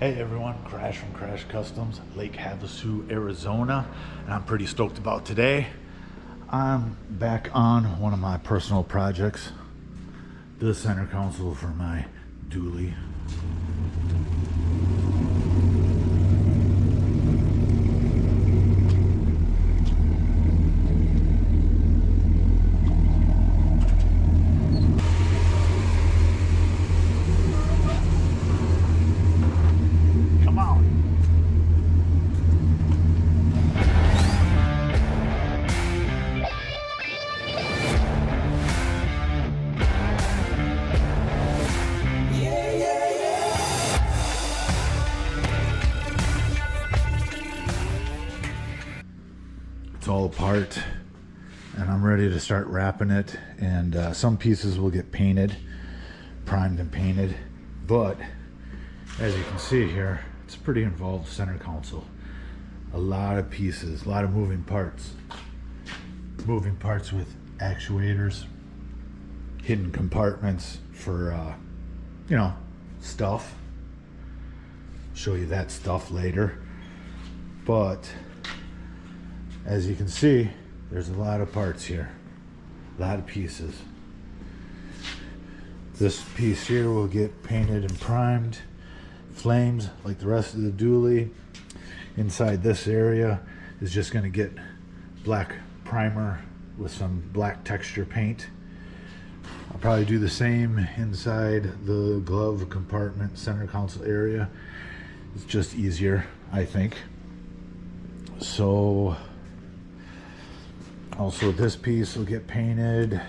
Hey everyone, Crash from Crash Customs, Lake Havasu, Arizona, and I'm pretty stoked about today. I'm back on one of my personal projects, the center console for my dually. It's all apart and I'm ready to start wrapping it, and some pieces will get painted, primed and painted, but as you can see here, it's a pretty involved center console. A lot of pieces, a lot of moving parts with actuators, hidden compartments for you know, stuff. Show you that stuff later, but as you can see, there's a lot of parts here, a lot of pieces. This piece here will get painted and primed, flames like the rest of the dually. Inside this area is just going to get black primer with some black texture paint. I'll probably do the same inside the glove compartment center console area. It's just easier, I think. So also this piece will get painted.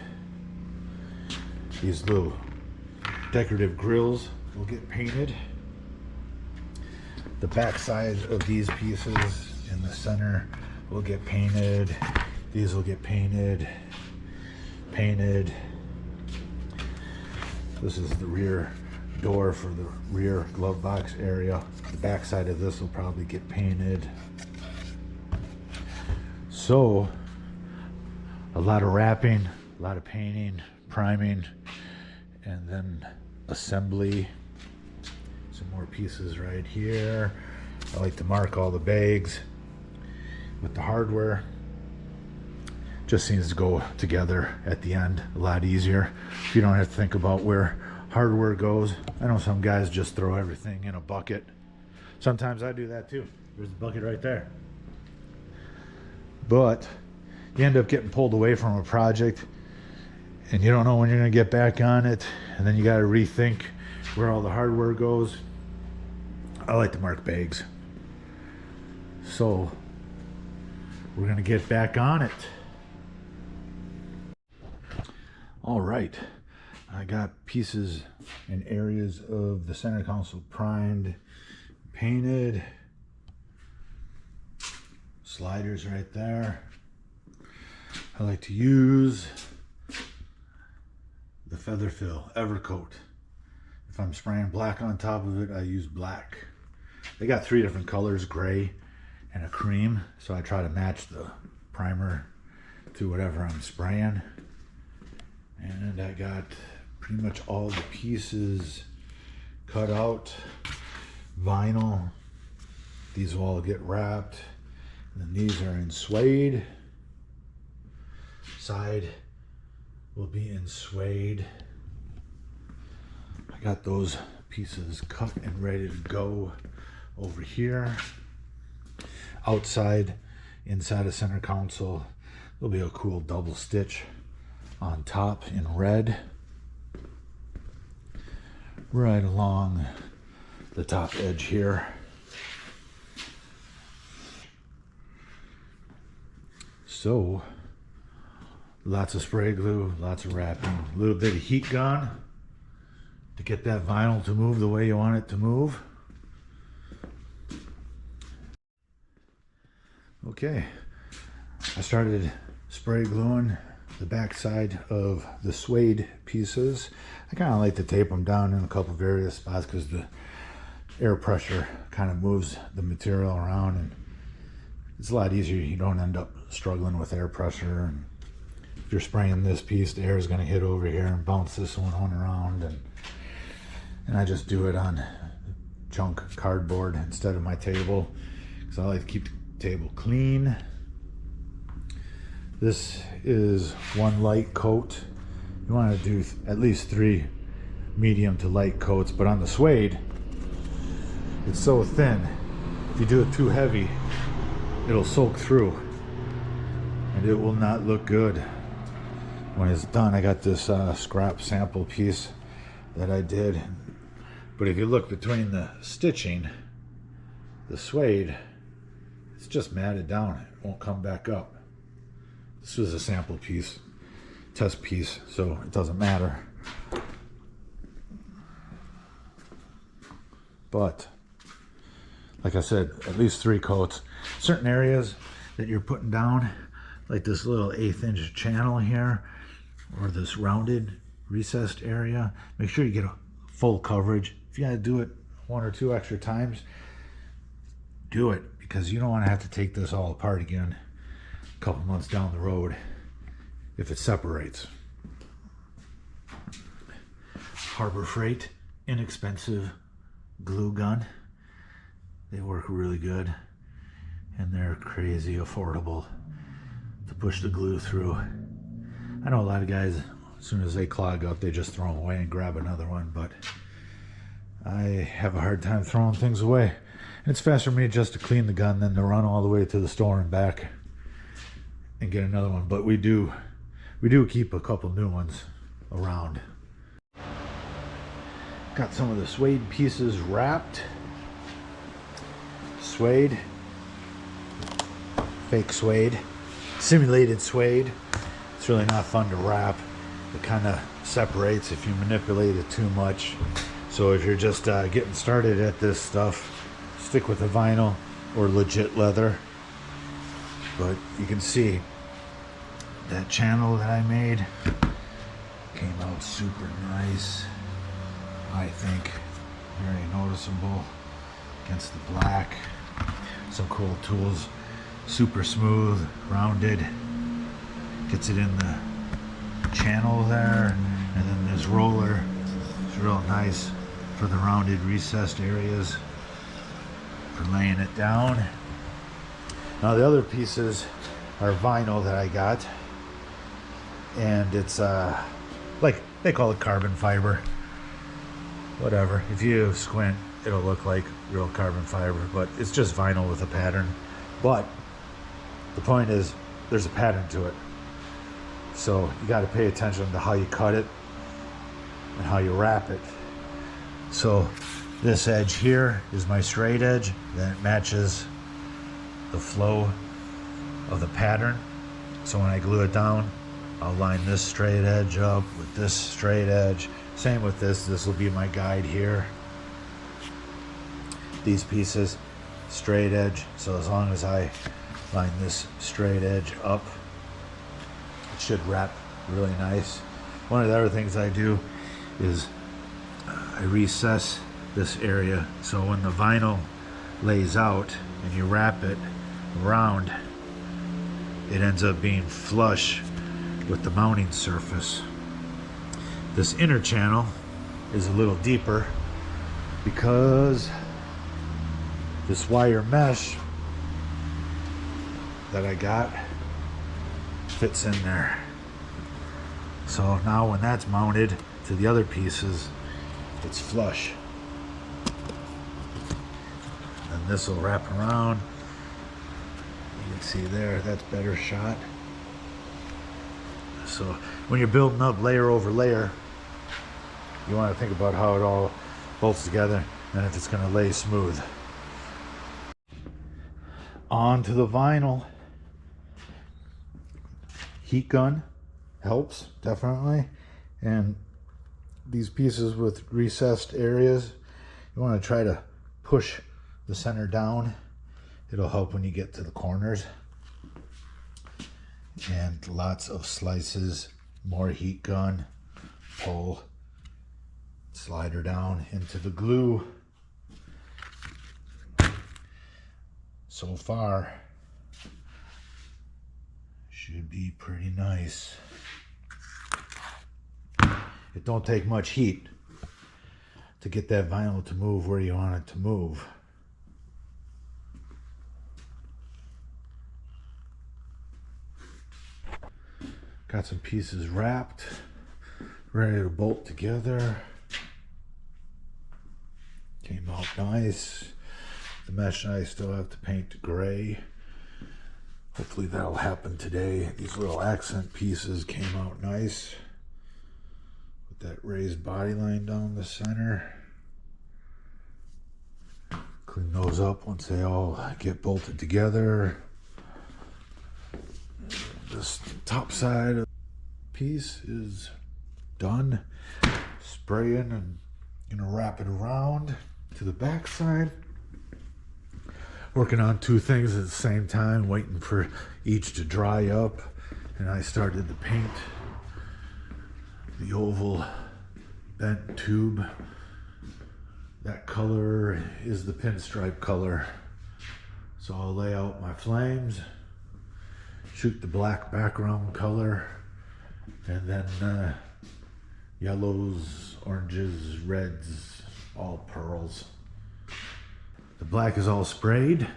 These little decorative grills will get painted. The back side of these pieces in the center will get painted. These will get painted. This is the rear door for the rear glove box area. The back side of this will probably get painted. So a lot of wrapping, a lot of painting, priming, and then assembly. Some more pieces right here. I like to mark all the bags with the hardware. Just seems to go together at the end a lot easier. You don't have to think about where hardware goes. I know some guys just throw everything in a bucket. Sometimes I do that too. There's the bucket right there. But you end up getting pulled away from a project and you don't know when you're going to get back on it, and then you got to rethink where all the hardware goes. I like to mark bags. So we're going to get back on it. All right, I got pieces and areas of the center console primed, painted. Sliders right there. I like to use the feather fill Evercoat. If I'm spraying black on top of it, I use black. They got 3 different colors, gray and a cream, so I try to match the primer to whatever I'm spraying. And I got pretty much all the pieces cut out. Vinyl. These will all get wrapped. And then these are in suede. Side will be in suede. I got those pieces cut and ready to go over here. Outside, inside a center console, there'll be a cool double stitch on top in red. Right along the top edge here. So, lots of spray glue, lots of wrapping, a little bit of heat gun to get that vinyl to move the way you want it to move. Okay, I started spray gluing the back side of the suede pieces. I kind of like to tape them down in a couple various spots because the air pressure kind of moves the material around, and it's a lot easier. You don't end up struggling with air pressure, and if you're spraying this piece, the air is going to hit over here and bounce this one around, and I just do it on junk cardboard instead of my table, because I like to keep the table clean. This is one light coat. You want to do at least 3 medium to light coats, but on the suede, it's so thin. If you do it too heavy, it'll soak through and it will not look good. When it's done, I got this scrap sample piece that I did. But if you look between the stitching, the suede, it's just matted down. It won't come back up. This was a sample piece, test piece, so it doesn't matter. But like I said, at least 3 coats. Certain areas that you're putting down, like this little 1/8 inch channel here, or this rounded recessed area, make sure you get a full coverage. If you gotta do it 1 or 2 extra times, do it, because you don't want to have to take this all apart again a couple months down the road if it separates. Harbor Freight, inexpensive glue gun. They work really good, and they're crazy affordable to push the glue through. I know a lot of guys, as soon as they clog up, they just throw them away and grab another one, but I have a hard time throwing things away. And it's faster for me just to clean the gun than to run all the way to the store and back and get another one. But we do keep a couple new ones around. Got some of the suede pieces wrapped. Suede, fake suede, simulated suede. It's really not fun to wrap. It kind of separates if you manipulate it too much. So if you're just getting started at this stuff, stick with the vinyl or legit leather. But you can see that channel that I made came out super nice. I think very noticeable against the black. Some cool tools, super smooth, rounded, gets it in the channel there, and then this roller is real nice for the rounded recessed areas for laying it down. Now the other pieces are vinyl that I got, and it's like they call it carbon fiber, whatever. If you squint, it'll look like real carbon fiber, but it's just vinyl with a pattern. But the point is, there's a pattern to it, so you got to pay attention to how you cut it and how you wrap it. So this edge here is my straight edge, then it matches the flow of the pattern. So when I glue it down, I'll line this straight edge up with this straight edge. Same with this will be my guide here. These pieces, straight edge, so as long as I line this straight edge up, it should wrap really nice. One of the other things I do is I recess this area, so when the vinyl lays out and you wrap it around, it ends up being flush with the mounting surface. This inner channel is a little deeper because this wire mesh that I got fits in there. So now when that's mounted to the other pieces, it's flush. And this will wrap around. You can see there, that's better shot. So when you're building up layer over layer, you want to think about how it all bolts together and if it's going to lay smooth. On to the vinyl. Heat gun helps, definitely. And these pieces with recessed areas, you want to try to push the center down. It'll help when you get to the corners. And lots of slices, more heat gun, pull, slide her down into the glue. So far, should be pretty nice. It don't take much heat to get that vinyl to move where you want it to move. Got some pieces wrapped, ready to bolt together. Came out nice. The mesh I still have to paint to gray. Hopefully that'll happen today. These little accent pieces came out nice. With that raised body line down the center. Clean those up once they all get bolted together. This top side of the piece is done. Spraying and gonna wrap it around to the back side. Working on two things at the same time, waiting for each to dry up. And I started to paint the oval bent tube. That color is the pinstripe color. So I'll lay out my flames, shoot the black background color, and then yellows, oranges, reds, all pearls. The black is all sprayed.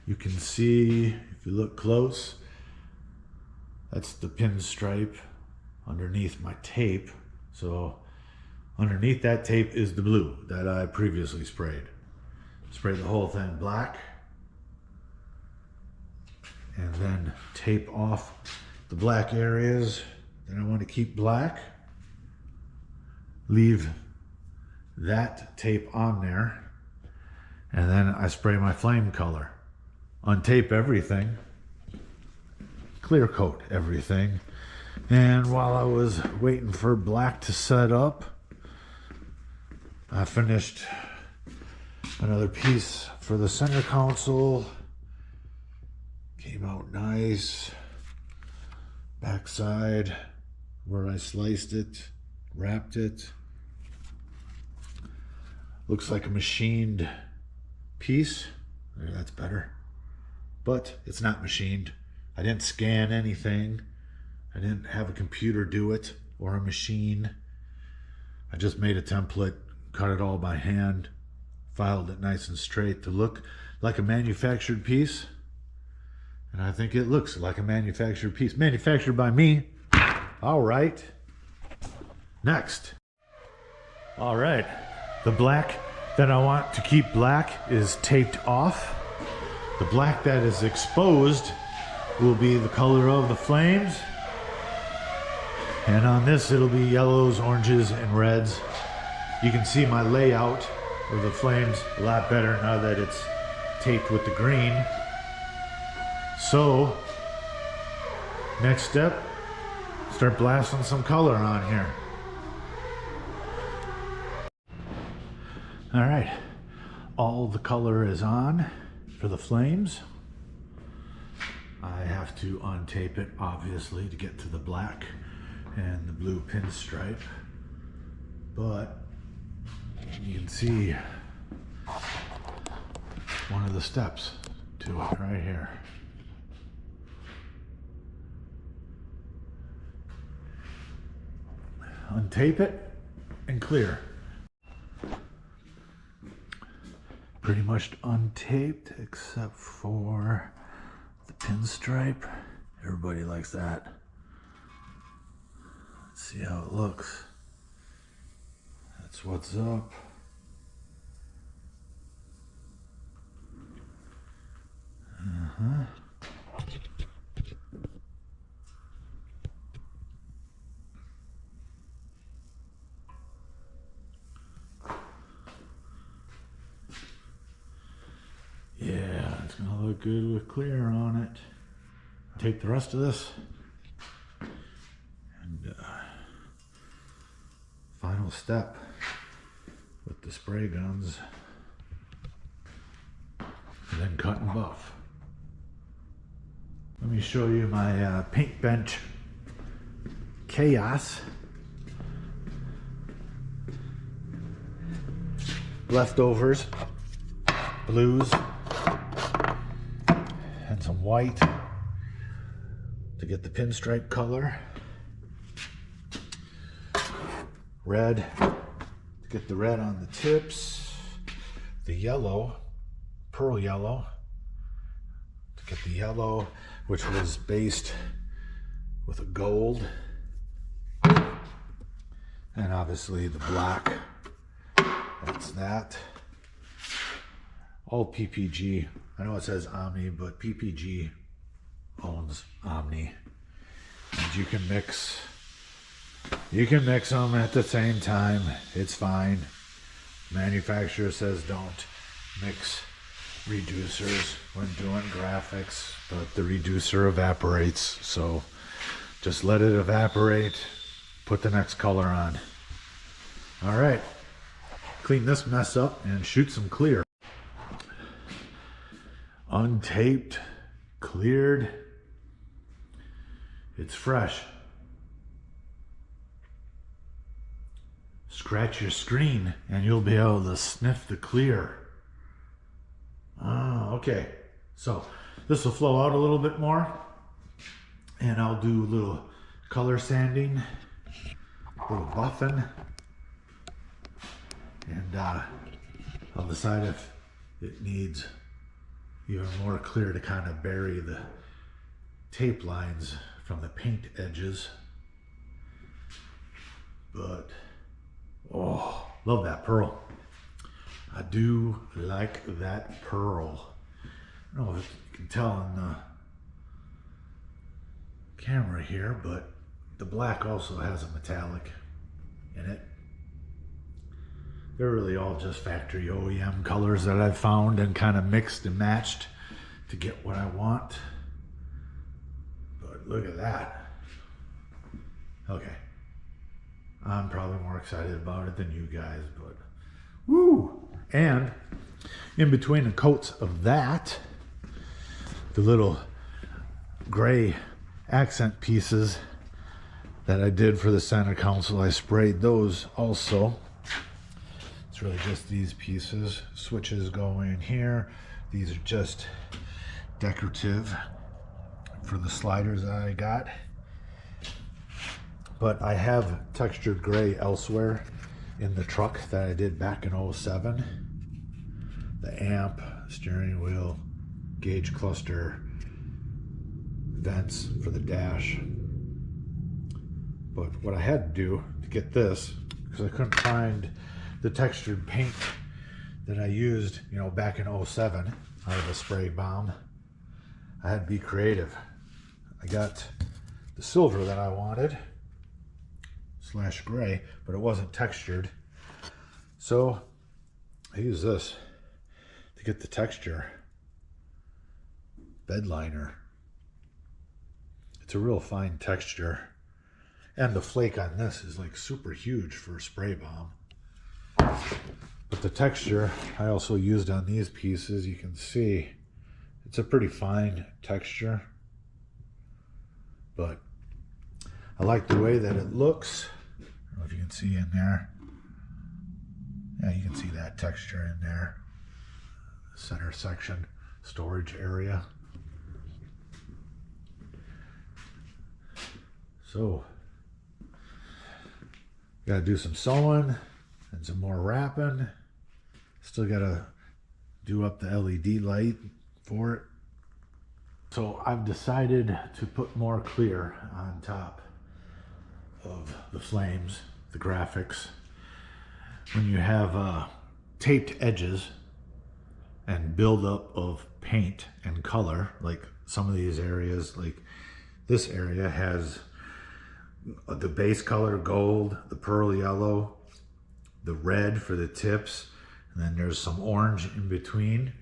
You can see, if you look close, that's the pinstripe underneath my tape. So underneath that tape is the blue that I previously sprayed. Spray the whole thing black, and then tape off the black areas that I want to keep black. Leave that tape on there. And then I spray my flame color. Untape everything. Clear coat everything. And while I was waiting for black to set up, I finished another piece for the center console. Came out nice. Backside where I sliced it, wrapped it. Looks like a machined piece. There, that's better. But it's not machined. I didn't scan anything. I didn't have a computer do it or a machine. I just made a template, cut it all by hand, filed it nice and straight to look like a manufactured piece. And I think it looks like a manufactured piece. Manufactured by me. All right. Next. All right. The black that I want to keep black is taped off. The black that is exposed will be the color of the flames. And on this, it'll be yellows, oranges, and reds. You can see my layout of the flames a lot better now that it's taped with the green. So, next step, start blasting some color on here. All right, all the color is on for the flames. I have to untape it, obviously, to get to the black and the blue pinstripe. But you can see one of the steps to it right here. Untape it and clear. Pretty much untaped except for the pinstripe. Everybody likes that. Let's see how it looks. That's what's up. Yeah, it's gonna look good with clear on it. Take the rest of this and final step with the spray guns, and then cut and buff. Let me show you my paint bench chaos. Leftovers, blues, and some white to get the pinstripe color. Red to get the red on the tips, the yellow, pearl yellow, to get the yellow, which was based with a gold, and obviously the black, that's that. All PPG. I know it says Omni, but PPG owns Omni. And you can mix them at the same time. It's fine. Manufacturer says don't mix reducers when doing graphics, but the reducer evaporates, so just let it evaporate, put the next color on. All right, clean this mess up and shoot some clear. Untaped, cleared, it's fresh. Scratch your screen and you'll be able to sniff the clear. Okay, so this will flow out a little bit more, and I'll do a little color sanding, a little buffing, and I'll decide if it needs even more clear to kind of bury the tape lines from the paint edges. But oh, love that pearl. I do like that pearl. I don't know if you can tell in the camera here, but the black also has a metallic in it. They're really all just factory OEM colors that I've found and kind of mixed and matched to get what I want. But look at that. Okay. I'm probably more excited about it than you guys, but woo! And in between the coats of that, the little gray accent pieces that I did for the center console, I sprayed those also. It's really just these pieces. Switches go in here. These are just decorative for the sliders that I got. But I have textured gray elsewhere in the truck that I did back in 07. The amp, steering wheel, gauge cluster, vents for the dash. But what I had to do to get this, because I couldn't find the textured paint that I used, you know, back in 07 out of a spray bomb, I had to be creative. I got the silver that I wanted, / gray, but it wasn't textured. So I use this to get the texture. Bed liner. It's a real fine texture. And the flake on this is like super huge for a spray bomb. But the texture I also used on these pieces, you can see it's a pretty fine texture. But I like the way that it looks. I don't know if you can see in there. Yeah, you can see that texture in there. Center section, storage area. So, gotta do some sewing and some more wrapping. Still gotta do up the LED light for it. So I've decided to put more clear on top of the flames, the graphics. When you have taped edges and buildup of paint and color, like some of these areas, like this area has the base color gold, the pearl yellow, the red for the tips, and then there's some orange in between.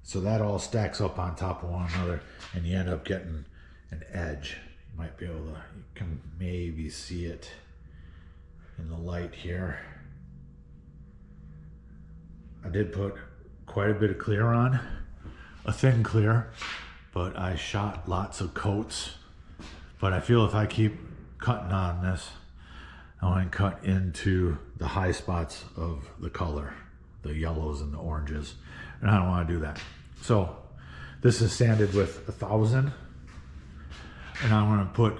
So that all stacks up on top of one another, and you end up getting an edge. You might be able to, you can maybe see it in the light here. I did put quite a bit of clear on, a thin clear, but I shot lots of coats. But I feel if I keep cutting on this, I want to cut into the high spots of the color, the yellows and the oranges, and I don't want to do that. So this is sanded with 1000, and I want to put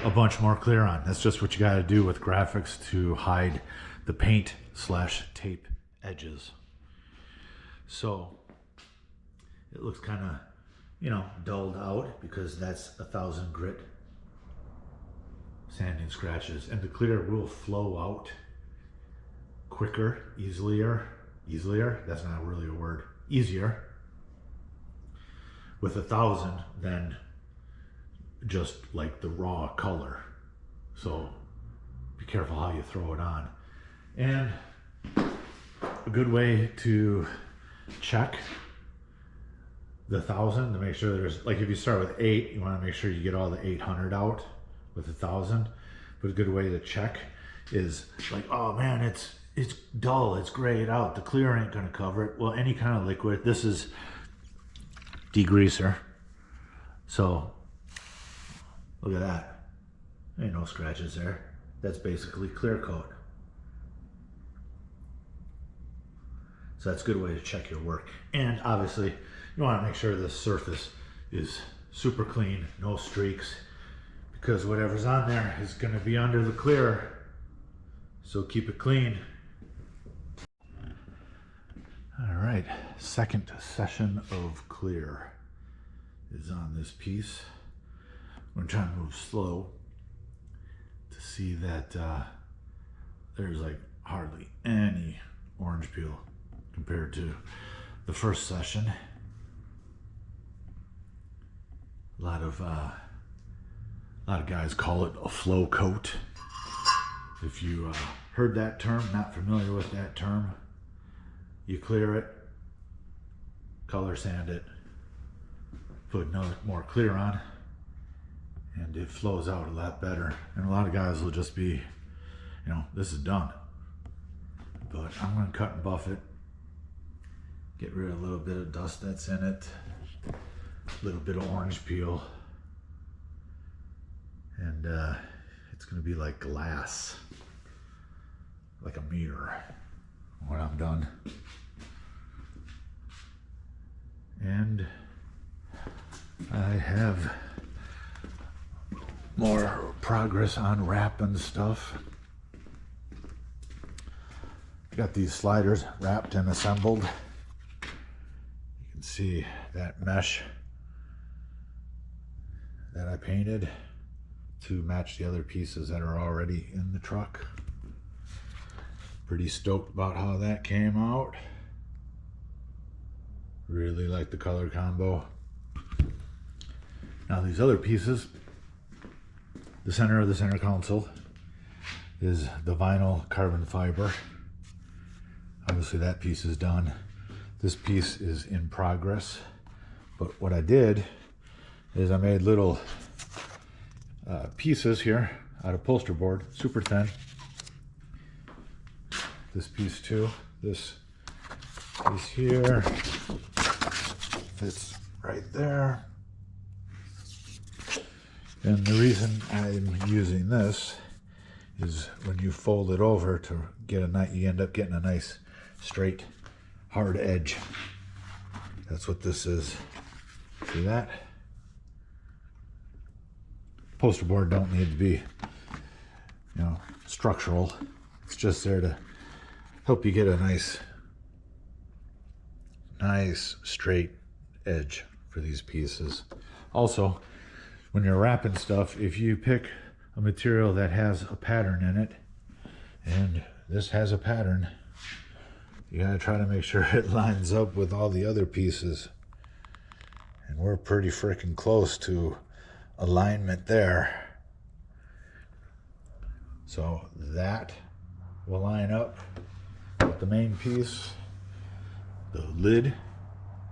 a bunch more clear on. That's just what you got to do with graphics to hide the paint slash tape edges. So it looks kind of, you know, dulled out because that's 1,000 grit sanding scratches, and the clear will flow out quicker, easier, that's not really a word, easier with 1,000 than just like the raw color. So be careful how you throw it on. And a good way to check the 1,000 to make sure there's, like if you start with 8, you want to make sure you get all the 800 out with 1,000. But a good way to check is like, oh man, it's dull, it's grayed out, the clear ain't gonna cover it. Well, any kind of liquid, this is degreaser. So look at that, ain't no scratches there. That's basically clear coat. So that's a good way to check your work. And obviously you want to make sure the surface is super clean, no streaks, because whatever's on there is going to be under the clear. So keep it clean. All right, second session of clear is on this piece. I'm going to try and move slow to see that there's like hardly any orange peel compared to the first session. A lot of guys call it a flow coat. If you heard that term, not familiar with that term, you clear it, color sand it, put another more clear on, and it flows out a lot better. And a lot of guys will just be, you know, this is done. But I'm going to cut and buff it, get rid of a little bit of dust that's in it, a little bit of orange peel, and it's going to be like glass, like a mirror when I'm done. And I have more progress on wrapping stuff. Got these sliders wrapped and assembled. You can see that mesh that I painted to match the other pieces that are already in the truck. Pretty stoked about how that came out. Really like the color combo. Now these other pieces, the center of the center console is the vinyl carbon fiber. Obviously that piece is done. This piece is in progress. But what I did is I made little pieces here out of upholstery board, super thin. This piece too. This piece here fits right there. And the reason I'm using this is when you fold it over to get a nice, you end up getting a nice straight hard edge. That's what this is. See that? Poster board don't need to be, you know, structural. It's just there to help you get a nice straight edge for these pieces. Also, when you're wrapping stuff, if you pick a material that has a pattern in it, and this has a pattern, you gotta try to make sure it lines up with all the other pieces. And we're pretty freaking close to alignment there. So that will line up with the main piece, the lid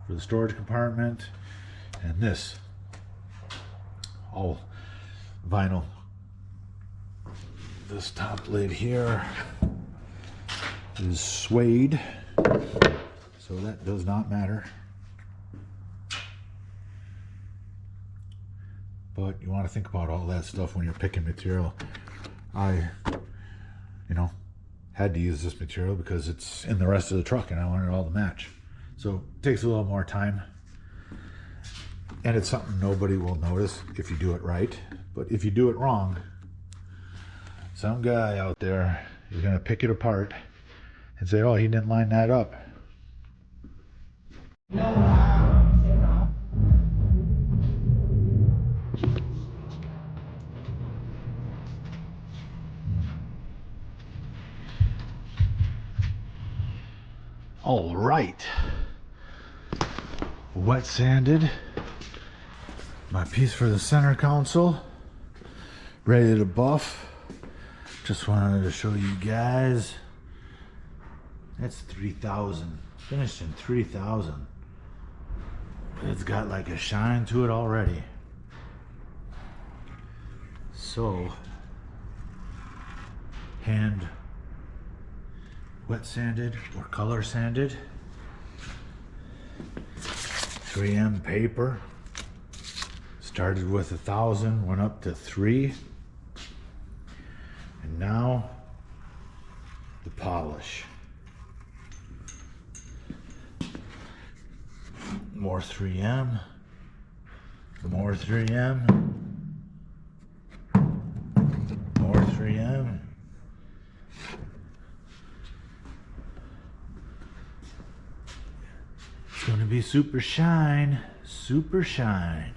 for the storage compartment, and this all vinyl. This top lid here is suede, so that does not matter. But you want to think about all that stuff when you're picking material. I, you know, had to use this material because it's in the rest of the truck and I wanted it all to match. So it takes a little more time. And it's something nobody will notice if you do it right. But if you do it wrong, some guy out there you're going to pick it apart and say, oh, he didn't line that up. All right. Wet sanded my piece for the center console. Ready to buff. Just wanted to show you guys. That's 3,000. Finished in 3,000. It's got like a shine to it already. So, hand wet sanded or color sanded. 3M paper. Started with 1,000, went up to 3. And now the polish. More 3M. More 3M. More 3M. It's going to be super shine. Super shine.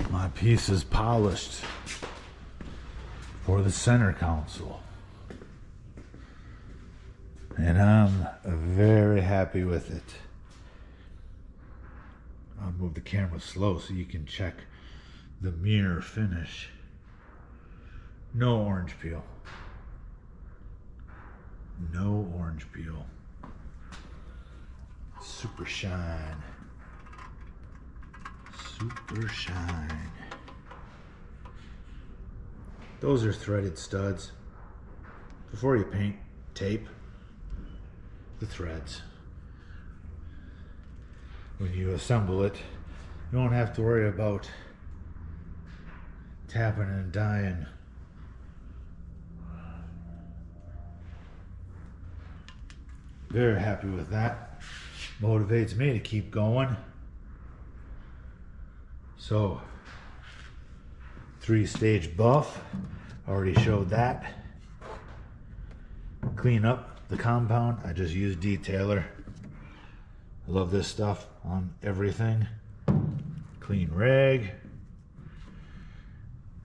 My piece is polished for the center console. And I'm very happy with it. I'll move the camera slow so you can check the mirror finish. No orange peel. No orange peel. Super shine. Super shine. Those are threaded studs. Before you paint, tape the threads. When you assemble it, you won't have to worry about tapping and dyeing. Very happy with that. Motivates me to keep going. So, 3-stage buff, already showed that. Clean up the compound, I just use detailer. I love this stuff on everything. Clean rag.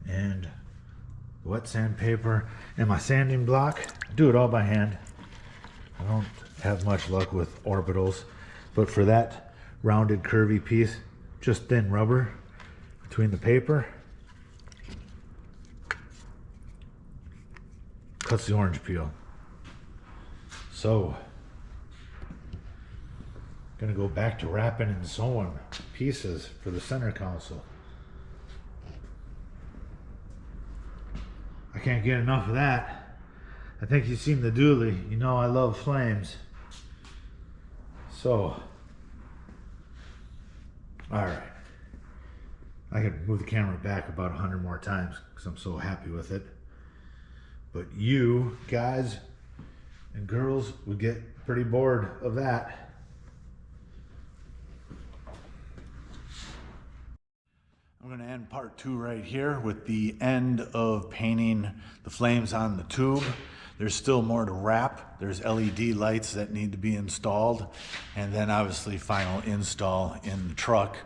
And wet sandpaper. And my sanding block, I do it all by hand. I don't have much luck with orbitals, but for that rounded curvy piece, just thin rubber between the paper. Cuts the orange peel. So, gonna go back to wrapping and sewing pieces for the center console. I can't get enough of that. I think you've seen the dually. You know I love flames. So, alright. I could move the camera back about 100 more times because I'm so happy with it. But you guys and girls would get pretty bored of that. I'm going to end part 2 right here with the end of painting the flames on the tube. There's still more to wrap. There's LED lights that need to be installed. And then obviously final install in the truck.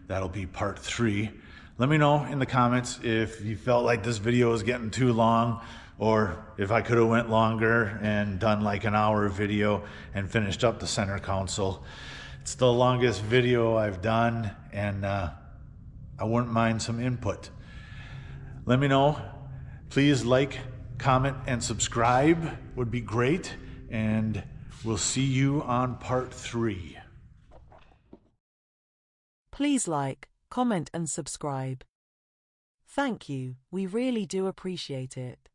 That'll be part 3. Let me know in the comments if you felt like this video was getting too long, or if I could have went longer and done like an hour video and finished up the center console. It's the longest video I've done, and I wouldn't mind some input. Let me know. Please like, comment, and subscribe would be great, and we'll see you on part 3. Please like, comment, and subscribe. Thank you, we really do appreciate it.